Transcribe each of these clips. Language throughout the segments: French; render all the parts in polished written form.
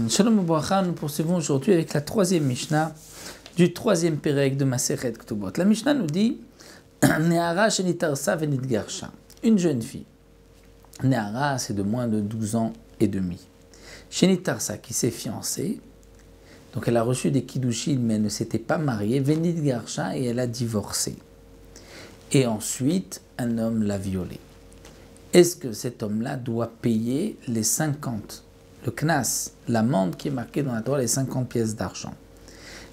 Shalom Ubracha, nous poursuivons aujourd'hui avec la troisième Mishnah du troisième Pérec de Masechet Ktubot. La Mishnah nous dit Ne'ara shenitarsa venitgarsha. Une jeune fille. Ne'ara, c'est de moins de 12 ans et demi. Shenitarsa, qui s'est fiancée, donc elle a reçu des kiddushin, mais elle ne s'était pas mariée, venitgarsha, et elle a divorcé. Et ensuite, un homme l'a violée. Est-ce que cet homme-là doit payer les 50, le knas, l'amende qui est marquée dans la Torah, les 50 pièces d'argent?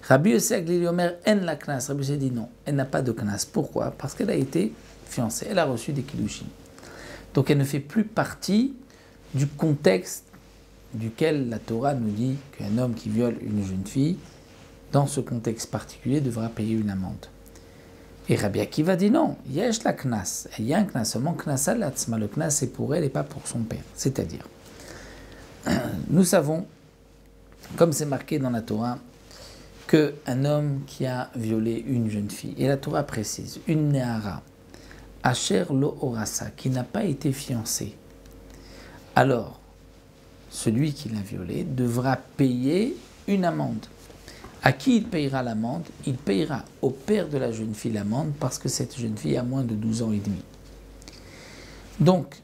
Rabbi Yossé Aglili Omer, en la knas. Rabbi Yossé dit non, elle n'a pas de knas. Pourquoi? Parce qu'elle a été fiancée, elle a reçu des kiddushin. Donc elle ne fait plus partie du contexte duquel la Torah nous dit qu'un homme qui viole une jeune fille, dans ce contexte particulier, devra payer une amende. Et Rabbi Akiva dit non, yesh la knas, il y a un knas, seulement knas alatzma, le knas c'est pour elle et pas pour son père. C'est-à-dire, nous savons, comme c'est marqué dans la Torah, qu'un homme qui a violé une jeune fille, et la Torah précise, une ne'ara, asher lo orasa, qui n'a pas été fiancée, alors celui qui l'a violée devra payer une amende. À qui il payera l'amende? Il payera au père de la jeune fille l'amende parce que cette jeune fille a moins de 12 ans et demi. Donc,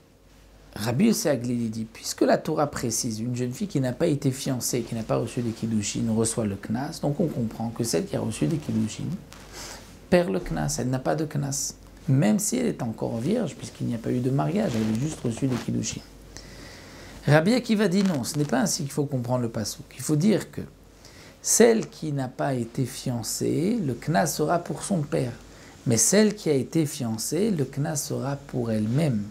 Rabbi Yossé Aglili dit, puisque la Torah précise, une jeune fille qui n'a pas été fiancée, qui n'a pas reçu des kiddushin, reçoit le knas, donc on comprend que celle qui a reçu des kiddushin perd le knas, elle n'a pas de knas, même si elle est encore vierge, puisqu'il n'y a pas eu de mariage, elle a juste reçu des kiddushin. Rabbi Akiva dit non, ce n'est pas ainsi qu'il faut comprendre le passouk. Il faut dire que celle qui n'a pas été fiancée, le knas sera pour son père, mais celle qui a été fiancée, le knas sera pour elle-même.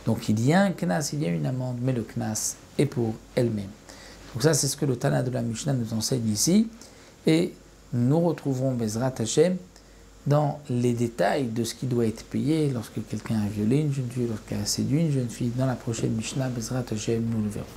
Donc il y a un knas, il y a une amende, mais le knas est pour elle-même. Donc ça, c'est ce que le Tana de la Mishnah nous enseigne ici. Et nous retrouverons Bezrat Hashem dans les détails de ce qui doit être payé lorsque quelqu'un a violé une jeune fille, lorsqu'il a séduit une jeune fille. Dans la prochaine Mishnah, Bezrat Hashem, nous le verrons.